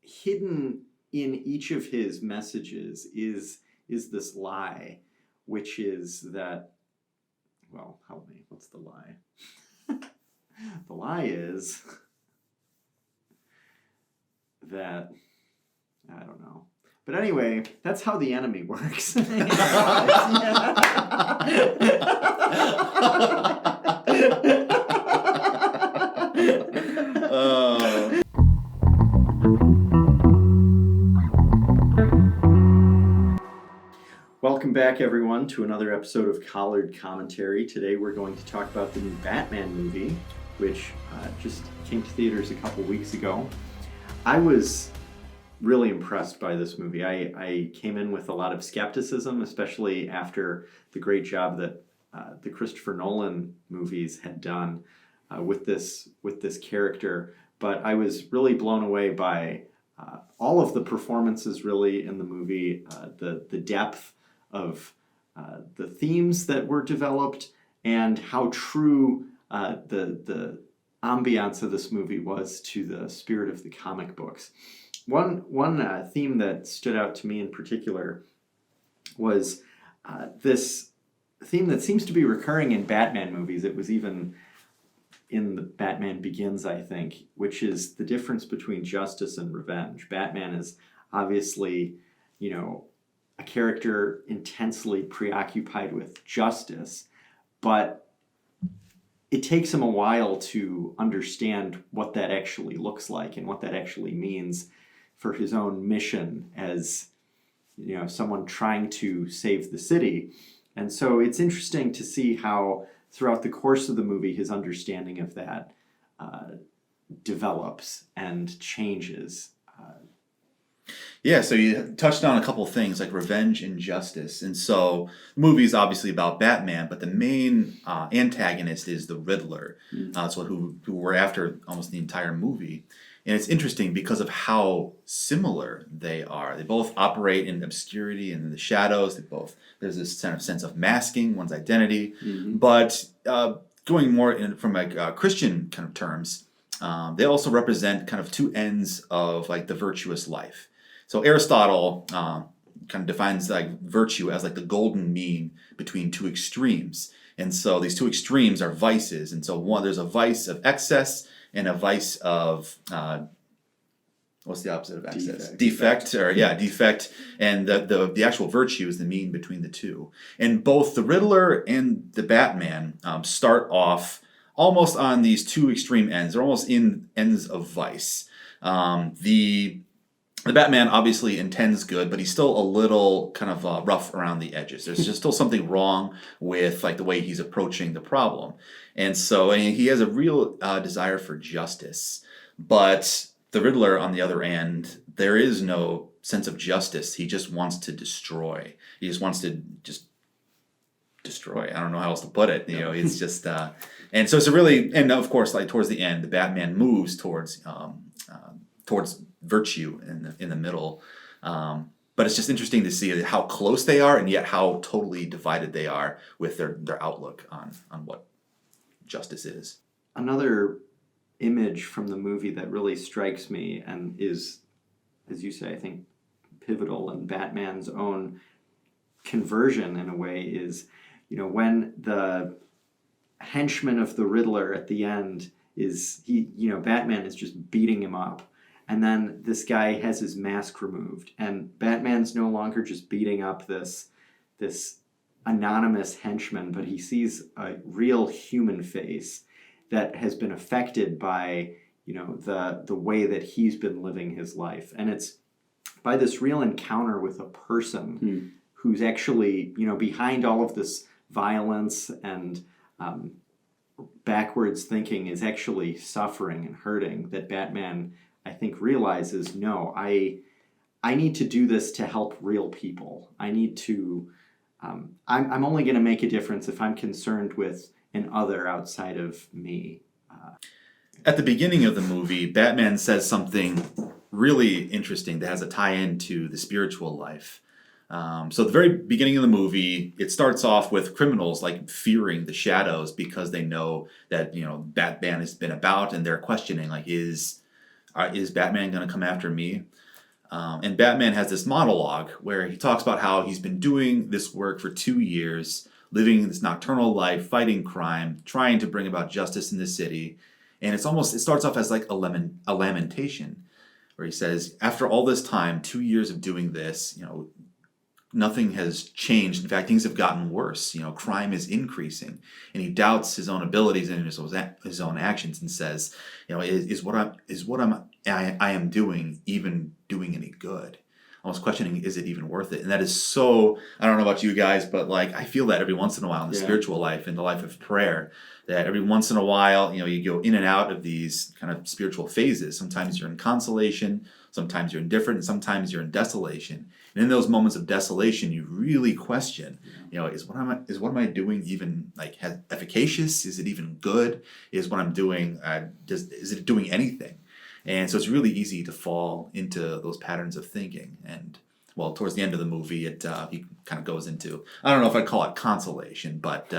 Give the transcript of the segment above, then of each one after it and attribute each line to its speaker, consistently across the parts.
Speaker 1: hidden in each of his messages is this lie, which is that, well, help me, what's the lie? The lie is that, I don't know. But anyway, that's how the enemy works. Welcome back, everyone, to another episode of Collared Commentary. Today we're going to talk about the new Batman movie, which just came to theaters a couple weeks ago. I was really impressed by this movie. I came in with a lot of skepticism, especially after the great job that the Christopher Nolan movies had done with this character. But I was really blown away by all of the performances really in the movie, the depth of the themes that were developed, and how true the ambiance of this movie was to the spirit of the comic books. One theme that stood out to me in particular was this theme that seems to be recurring in Batman movies. It was even in the Batman Begins, I think, which is the difference between justice and revenge. Batman is obviously, a character intensely preoccupied with justice, but it takes him a while to understand what that actually looks like and what that actually means for his own mission as, someone trying to save the city. And so it's interesting to see how throughout the course of the movie his understanding of that develops and changes.
Speaker 2: Yeah, so you touched on a couple of things like revenge and justice. And so the movie is obviously about Batman, but the main antagonist is the Riddler. That's who we're after almost the entire movie. And it's interesting because of how similar they are. They both operate in obscurity and in the shadows. There's this kind of sense of masking one's identity. Mm-hmm. But going more from Christian kind of terms, they also represent kind of two ends of like the virtuous life. So Aristotle kind of defines like virtue as like the golden mean between two extremes. And so these two extremes are vices. And so there's a vice of excess and a vice of what's the opposite of excess? Defect. And the actual virtue is the mean between the two. And both the Riddler and the Batman start off almost on these two extreme ends. They're almost in ends of vice. The Batman obviously intends good, but he's still a little kind of rough around the edges. There's just still something wrong with like the way he's approaching the problem. And so he has a real desire for justice. But the Riddler, on the other end, there is no sense of justice. He just wants to destroy. He just wants to destroy. I don't know how else to put it. It's just... and so it's and of course, like towards the end, the Batman moves towards virtue in the middle. But it's just interesting to see how close they are and yet how totally divided they are with their outlook on what justice is.
Speaker 1: Another image from the movie that really strikes me and is, as you say, I think pivotal in Batman's own conversion in a way is, when the henchman of the Riddler at the end is, Batman is just beating him up. And then this guy has his mask removed. And Batman's no longer just beating up this anonymous henchman, but he sees a real human face that has been affected by, the way that he's been living his life. And it's by this real encounter with a person who's actually, behind all of this violence and backwards thinking is actually suffering and hurting, that Batman, I think, realizes, no, I need to do this to help real people. I need to, I'm only going to make a difference if I'm concerned with an other outside of me.
Speaker 2: At the beginning of the movie, Batman says something really interesting that has a tie-in to the spiritual life. So at the very beginning of the movie, it starts off with criminals like fearing the shadows because they know that, Batman has been about, and they're questioning like, is Batman going to come after me? And Batman has this monologue where he talks about how he's been doing this work for 2 years, living this nocturnal life, fighting crime, trying to bring about justice in the city. And it starts off as like a lamentation, where he says, after all this time, 2 years of doing this, nothing has changed. In fact, things have gotten worse. Crime is increasing, and he doubts his own abilities and his own actions, and says, is what I am doing even doing any good? Almost questioning, is it even worth it? And that is so. I don't know about you guys, but like I feel that every once in a while in the spiritual life, in the life of prayer, that every once in a while, you go in and out of these kind of spiritual phases. Sometimes you're in consolation, sometimes you're indifferent, and sometimes you're in desolation. And in those moments of desolation, you really question, is what am I doing even like efficacious? Is it even good? Is what I'm doing is it doing anything? And so it's really easy to fall into those patterns of thinking. And well, towards the end of the movie, he kind of goes into, I don't know if I'd call it consolation, but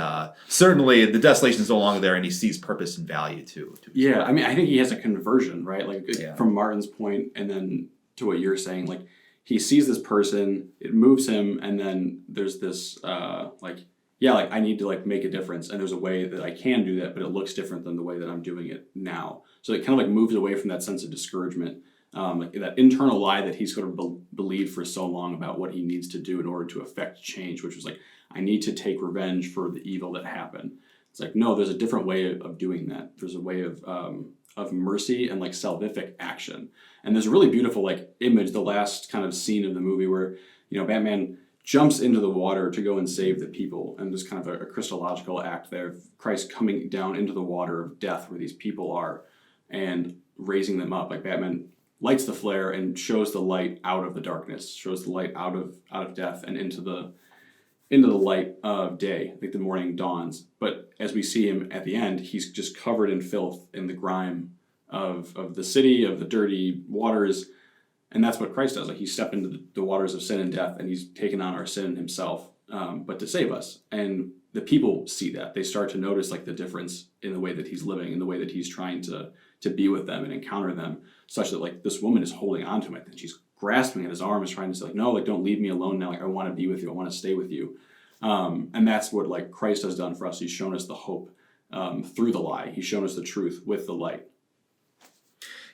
Speaker 2: certainly the desolation is no longer there, and he sees purpose and value too.
Speaker 3: Yeah, I mean, I think he has a conversion, right? Like from Martin's point, and then to what you're saying, like he sees this person, it moves him, and then there's this I need to like make a difference, and there's a way that I can do that, but it looks different than the way that I'm doing it now. So it kind of like moves away from that sense of discouragement. Like that internal lie that he's sort of believed for so long about what he needs to do in order to affect change, which was like, I need to take revenge for the evil that happened. It's like, no, there's a different way of doing that. There's a way of mercy and like salvific action. And there's a really beautiful like image, the last kind of scene of the movie where, Batman jumps into the water to go and save the people. And there's kind of a Christological act there of Christ coming down into the water of death where these people are and raising them up. Like Batman lights the flare and shows the light out of the darkness, shows the light out of death and into the light of day, like the morning dawns. But as we see him at the end, he's just covered in filth, in the grime of the city, of the dirty waters. And that's what Christ does. Like he stepped into the waters of sin and death, and he's taken on our sin himself, but to save us. And the people see that. They start to notice like the difference in the way that he's living, in the way that he's trying to be with them and encounter them, such that like this woman is holding on to him, and she's grasping at his arm, is trying to say like, no, like don't leave me alone now. Like I want to be with you. I want to stay with you. And that's what like Christ has done for us. He's shown us the hope through the lie. He's shown us the truth with the light.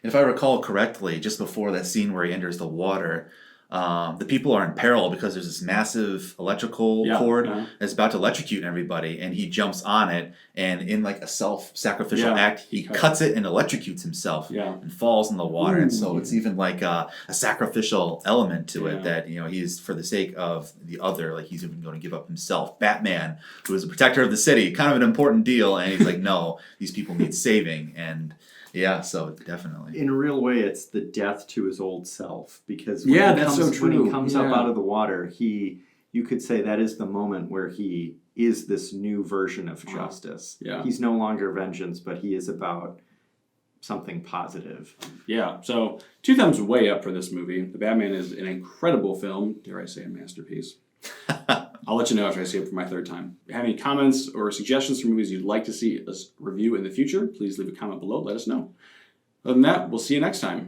Speaker 2: If I recall correctly, just before that scene where he enters the water, the people are in peril because there's this massive electrical cord that's about to electrocute everybody, and he jumps on it, and in like a self-sacrificial act, he cuts it and electrocutes himself and falls in the water. And so it's even like a sacrificial element to it that, he's for the sake of the other, like he's even going to give up himself. Batman, who is a protector of the city, kind of an important deal, and he's like, no, these people need saving. And yeah, so definitely.
Speaker 1: In a real way, it's the death to his old self, because
Speaker 3: that's so true.
Speaker 1: When he comes up out of the water, you could say that is the moment where he is this new version of justice. Yeah. He's no longer vengeance, but he is about something positive.
Speaker 3: Yeah, so 2 thumbs way up for this movie. The Batman is an incredible film, dare I say a masterpiece. I'll let you know after I see it for my 3rd time. If you have any comments or suggestions for movies you'd like to see us review in the future, please leave a comment below. Let us know. Other than that, we'll see you next time.